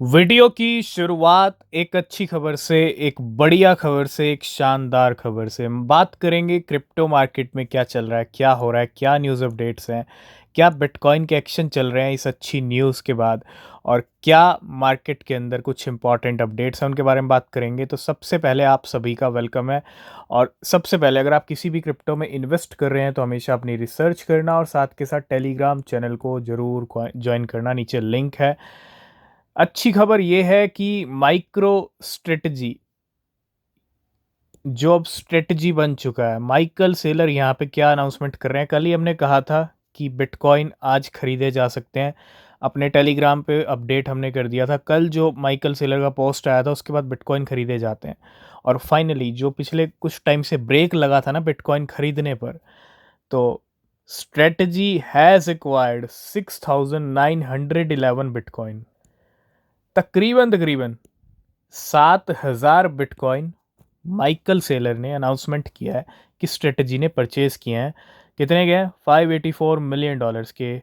Video की शुरुआत एक अच्छी खबर से, एक बढ़िया खबर से, एक शानदार खबर से। हम बात करेंगे क्रिप्टो मार्केट में क्या चल रहा है, क्या हो रहा है, क्या न्यूज़ अपडेट्स हैं, क्या बिटकॉइन के एक्शन चल रहे हैं इस अच्छी न्यूज़ के बाद, और क्या मार्केट के अंदर कुछ इंपॉर्टेंट अपडेट्स हैं उनके बारे में बात करेंगे। तो सबसे पहले आप सभी का वेलकम है। और सबसे पहले अगर आप किसी भी क्रिप्टो में इन्वेस्ट कर रहे हैं तो हमेशा अपनी रिसर्च करना और साथ के साथ टेलीग्राम चैनल को ज़रूर ज्वाइन करना, नीचे लिंक है। अच्छी खबर ये है कि माइक्रो स्ट्रेटजी जो अब स्ट्रेटजी बन चुका है, माइकल सेलर यहाँ पे क्या अनाउंसमेंट कर रहे हैं। कल ही हमने कहा था कि बिटकॉइन आज खरीदे जा सकते हैं, अपने टेलीग्राम पे अपडेट हमने कर दिया था। कल जो माइकल सेलर का पोस्ट आया था उसके बाद बिटकॉइन खरीदे जाते हैं। और फाइनली जो पिछले कुछ टाइम से ब्रेक लगा था ना बिटकॉइन खरीदने पर, तो स्ट्रेटजी हैज़ एक्वायर्ड 6,911 बिटकॉइन, तकरीबन तकरीबन 7,000 बिटकॉइन माइकल सेलर ने अनाउंसमेंट किया है कि स्ट्रेटजी ने परचेज़ किए हैं। कितने के हैं? $584 मिलियन के।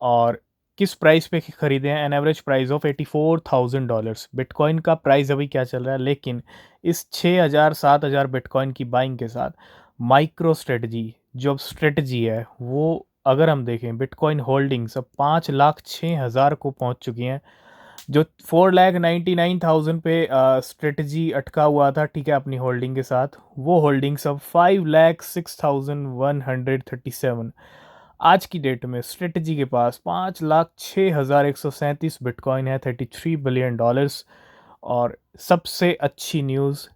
और किस प्राइस पे खरीदे हैं? An average price of $84,000। Bitcoin का प्राइस अभी क्या चल रहा है, लेकिन इस 6,000 7,000 बिटकॉइन की बाइंग के साथ माइक्रो स्ट्रेटजी जो अब स्ट्रेटजी है वो, अगर हम देखें बिटकॉइन होल्डिंग्स अब 5,06,000 को पहुंच चुकी हैं। जो 4,99,000 पे स्ट्रेटजी अटका हुआ था, ठीक है, अपनी होल्डिंग के साथ, वो होल्डिंग्स अब 5,06,137। आज की डेट में स्ट्रेटजी के पास 5,06,137 बिटकॉइन है, $33 बिलियन। और सबसे अच्छी न्यूज़,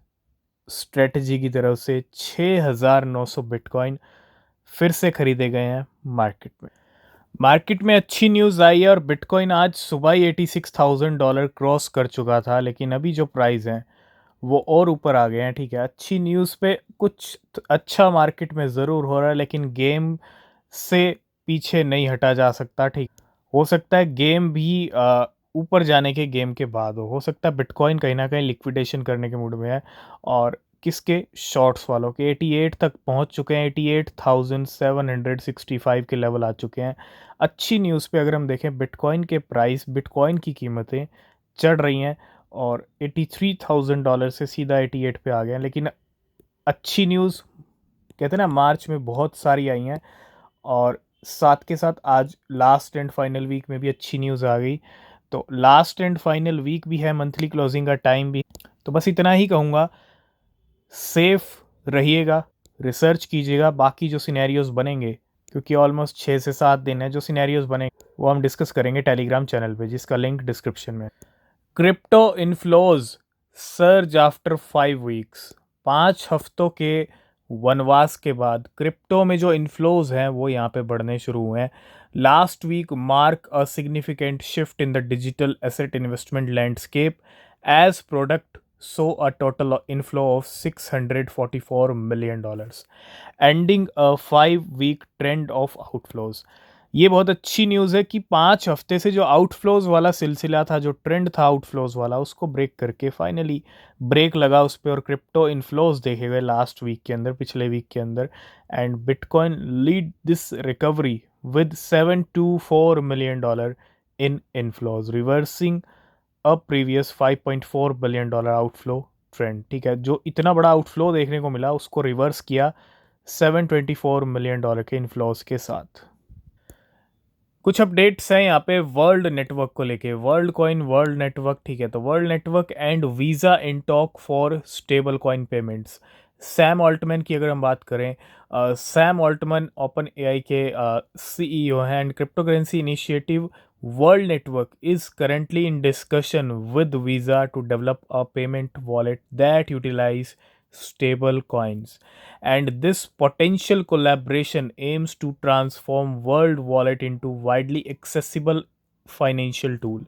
स्ट्रेटजी की तरफ से 6,900 बिटकॉइन फिर से खरीदे गए हैं मार्केट में। मार्केट में अच्छी न्यूज़ आई है और बिटकॉइन आज सुबह ही $86,000 क्रॉस कर चुका था, लेकिन अभी जो प्राइस हैं वो और ऊपर आ गए हैं। ठीक है, अच्छी न्यूज़ पे कुछ अच्छा मार्केट में ज़रूर हो रहा है, लेकिन गेम से पीछे नहीं हटा जा सकता। ठीक, हो सकता है गेम भी ऊपर जाने के गेम के बाद हो सकता है बिटकॉइन कहीं ना कहीं लिक्विडेशन करने के मूड में है। और किसके? शॉर्ट्स वालों के 88 तक पहुंच चुके हैं, 88,765 के लेवल आ चुके हैं। अच्छी न्यूज़ पे अगर हम देखें, बिटकॉइन के प्राइस, बिटकॉइन की कीमतें चढ़ रही हैं और $83,000 से सीधा 88 पे आ गए हैं। लेकिन अच्छी न्यूज़, कहते हैं ना, मार्च में बहुत सारी आई हैं, और साथ के साथ आज लास्ट एंड फाइनल वीक में भी अच्छी न्यूज़ आ गई। तो लास्ट एंड फाइनल वीक भी है, मंथली क्लोजिंग का टाइम भी। तो बस इतना ही कहूँगा, सेफ रहिएगा, रिसर्च कीजिएगा। बाकी जो सिनेरियोज बनेंगे, क्योंकि ऑलमोस्ट 6 से 7 दिन है, जो सिनेरियोज बनेंगे वो हम डिस्कस करेंगे टेलीग्राम चैनल पे, जिसका लिंक डिस्क्रिप्शन में। Crypto inflows surge after 5 weeks. 5 हफ्तों के वनवास के बाद क्रिप्टो में जो इन्फ्लोज हैं वो यहाँ पे बढ़ने शुरू हुए हैं। Last week mark a significant shift in the digital asset investment landscape as product saw a total inflow of $644 million, ending a 5 week trend of outflows. ये बहुत अच्छी न्यूज़ है कि 5 हफ्ते से जो आउटफ्लोज वाला सिलसिला था, जो ट्रेंड था आउटफ्लोज वाला, उसको ब्रेक करके फाइनली ब्रेक लगा उस पर और क्रिप्टो इनफ्लोज देखे गए लास्ट वीक के अंदर, पिछले वीक के अंदर। And bitcoin lead this recovery with $724 million in inflows, reversing a previous $5.4 billion outflow trend. ठीक है, जो इतना बड़ा आउटफ्लो देखने को मिला उसको रिवर्स किया $724 मिलियन के इनफ्लोज के साथ। कुछ अपडेट्स हैं यहाँ पे वर्ल्ड नेटवर्क को लेके, वर्ल्ड कॉइन वर्ल्ड नेटवर्क। ठीक है, तो world network and Visa in talk for stablecoin payments. Sam Altman की अगर हम बात करें, सैम ऑल्टमैन ओपन एआई के सीईओ हैं, and cryptocurrency initiative world network is currently in discussion with Visa to develop a payment wallet that utilize stable coins, and this potential collaboration aims to transform world wallet into widely accessible financial tool।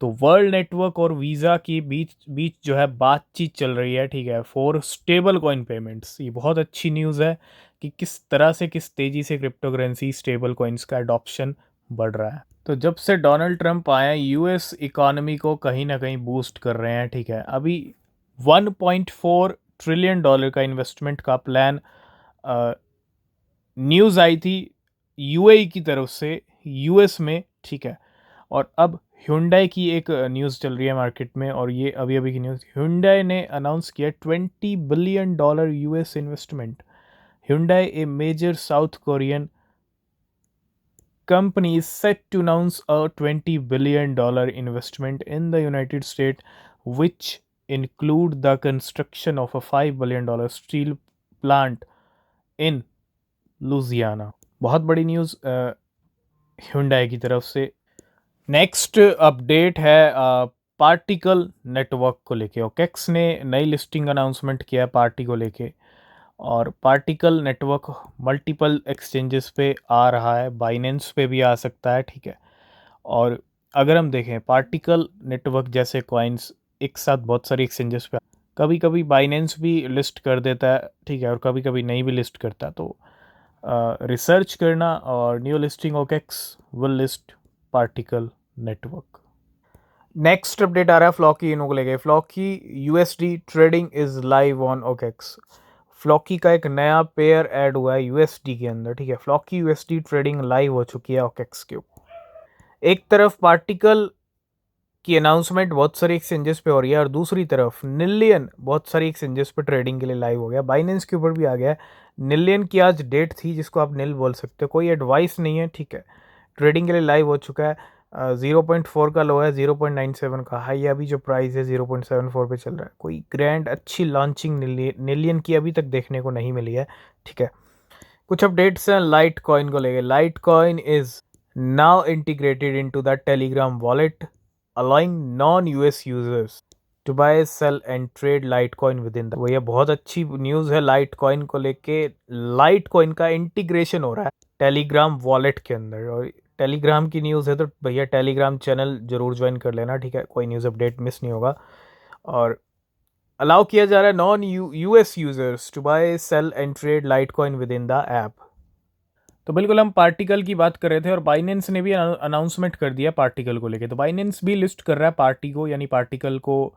तो world network और visa के बीच बीच जो है बातचीत चल रही है, ठीक है, फॉर स्टेबल कॉइन पेमेंट्स। ये बहुत अच्छी न्यूज़ है कि किस तरह से, किस तेज़ी से क्रिप्टो करेंसी स्टेबल कॉइन्स का अडॉप्शन बढ़ रहा है। तो जब से डोनाल्ड ट्रंप आए, यूएस इकोनॉमी को कहीं ना कहीं बूस्ट कर रहे हैं। ठीक है, अभी $1.4 ट्रिलियन का इन्वेस्टमेंट का प्लान न्यूज़ आई थी यूएई की तरफ से यूएस में। ठीक है, और अब Hyundai की एक न्यूज़ चल रही है मार्केट में, और ये अभी अभी की न्यूज़। Hyundai ने अनाउंस किया $20 billion US investment. Hyundai, a major South Korean company, is set to announce a $20 billion investment in the United States, which include the construction of a $5 billion steel plant in Louisiana। बहुत बड़ी news Hyundai की तरफ से। Next update है particle Network को लेके। OKEx ने नई लिस्टिंग अनाउंसमेंट किया है पार्टी को लेके, और पार्टिकल नेटवर्क मल्टीपल एक्सचेंजेस पे आ रहा है, बाइनेंस पे भी आ सकता है, ठीक है। और अगर हम देखें पार्टिकल नेटवर्क जैसे कॉइन्स एक साथ बहुत सारी एक्सचेंजेस पे, कभी कभी बाइनेंस भी लिस्ट कर देता है, ठीक है, और कभी कभी नहीं भी लिस्ट करता। तो रिसर्च करना, और new listing OKX will list Particle Network. Next update आ रहा है फ्लॉकी इनो को लेके। Floki USD trading is live on OKX. Floki का एक नया पेयर ऐड हुआ है यूएसडी के अंदर, ठीक है। फ्लॉकी यूएसडी ट्रेडिंग लाइव हो चुकी है ओकेक्स के ऊपर। एक तरफ पार्टिकल की अनाउंसमेंट बहुत सारी एक्सचेंजेस पे हो रही है, और दूसरी तरफ निलियन बहुत सारी एक्सचेंजेस पे ट्रेडिंग के लिए लाइव हो गया। बाइनेंस के ऊपर भी आ गया है। निलियन की आज डेट थी, जिसको आप निल बोल सकते हो, कोई एडवाइस नहीं है, ठीक है। ट्रेडिंग के लिए लाइव हो चुका है। 0.4 का लो है, 0.97 का हाई है। अभी जो प्राइस है 0.74 पे चल रहा है। कोई ग्रैंड अच्छी लॉन्चिंग निलियन की अभी तक देखने को नहीं मिली है, ठीक है। कुछ अपडेट्स हैं लाइट कॉइन को लेके। Light coin is now integrated into the Telegram wallet, allowing non-US users to buy, sell and trade Litecoin within the। वो ये बहुत अच्छी न्यूज़ है Litecoin को लेके। Litecoin का इंटीग्रेशन हो रहा है टेलीग्राम वॉलेट के अंदर, और टेलीग्राम की न्यूज़ है तो भैया टेलीग्राम चैनल जरूर ज्वाइन कर लेना, ठीक है, कोई न्यूज़ अपडेट मिस नहीं होगा। और अलाउ किया जा रहा है non US users to buy, sell and trade Litecoin within the app. तो बिल्कुल हम पार्टिकल की बात कर रहे थे, और बाइनेंस ने भी अनाउंसमेंट कर दिया पार्टिकल को लेके। तो बाइनेंस भी लिस्ट कर रहा है पार्टी को, यानी पार्टिकल को,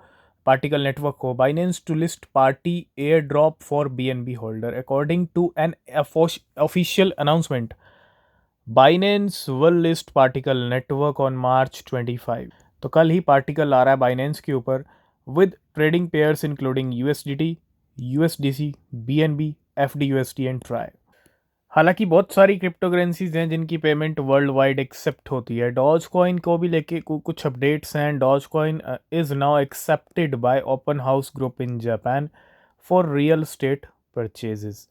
पार्टिकल नेटवर्क को। Binance to list party airdrop for BNB holder according to an official announcement. Binance will list Particle Network on March 25। तो कल ही पार्टिकल आ रहा है बाइनेंस के ऊपर, with trading pairs including USDT, USDC, BNB, FDUSD and TRY. हालांकि बहुत सारी crypto currencies हैं जिनकी पेमेंट वर्ल्ड वाइड एक्सेप्ट होती है। डॉज कॉइन को भी लेके कुछ अपडेट्स हैं। Dogecoin is now accepted by Open House Group in Japan for real estate purchases.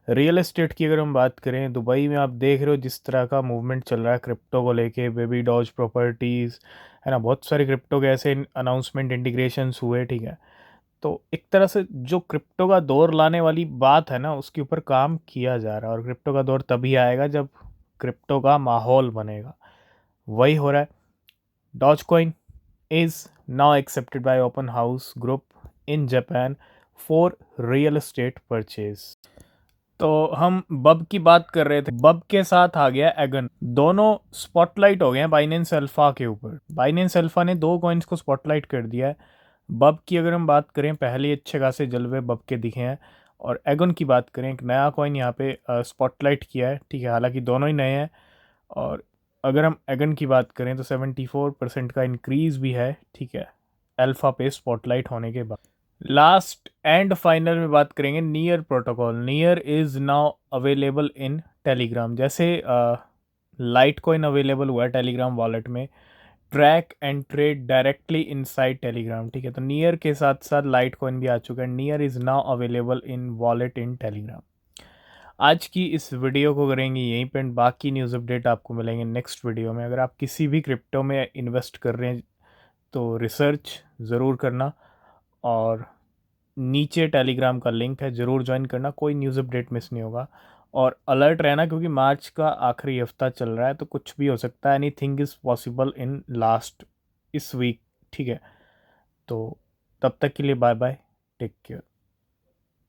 Real estate की अगर हम बात करें, दुबई में आप देख रहे हो जिस तरह का मूवमेंट चल रहा है क्रिप्टो को लेके, बेबी डॉज प्रॉपर्टीज़, है ना, बहुत सारे क्रिप्टो के ऐसे अनाउंसमेंट इंटीग्रेशंस हुए, ठीक है। तो एक तरह से जो क्रिप्टो का दौर लाने वाली बात है ना, उसके ऊपर काम किया जा रहा है, और क्रिप्टो का दौर तभी आएगा जब क्रिप्टो का माहौल बनेगा। वही हो रहा है। Dogecoin is now accepted by Open House Group in Japan for real estate purchase. तो हम बब की बात कर रहे थे, बब के साथ आ गया एगन। दोनों स्पॉटलाइट हो गए हैं बाइनेंस अल्फा के ऊपर। बाइनेंस अल्फा ने दो कॉइन्स को स्पॉटलाइट कर दिया है। बब की अगर हम बात करें, पहले अच्छे खासे जलवे बब के दिखे हैं, और एगन की बात करें, एक नया कॉइन यहाँ पे स्पॉटलाइट किया है, ठीक है। हालांकि दोनों ही नए हैं। और अगर हम एगन की बात करें तो 74% का इंक्रीज़ भी है, ठीक है, अल्फ़ा पे स्पॉटलाइट होने के बाद। लास्ट एंड फाइनल में बात करेंगे near protocol. Near is now available in Telegram. जैसे लाइट कॉइन अवेलेबल हुआ है टेलीग्राम वॉलेट में, track and trade directly inside Telegram, ठीक है। तो नियर के साथ साथ लाइट कॉइन भी आ चुका है। Near is now available in wallet in Telegram. आज की इस वीडियो को करेंगे यहीं पे, बाकी न्यूज़ अपडेट आपको मिलेंगे नेक्स्ट वीडियो में। अगर आप किसी भी क्रिप्टो में इन्वेस्ट कर रहे हैं तो रिसर्च ज़रूर करना, और नीचे टेलीग्राम का लिंक है, ज़रूर ज्वाइन करना, कोई न्यूज़ अपडेट मिस नहीं होगा। और अलर्ट रहना, क्योंकि मार्च का आखिरी हफ्ता चल रहा है, तो कुछ भी हो सकता है। Any thing is possible in last इस वीक, ठीक है। तो तब तक के लिए बाय बाय, टेक केयर।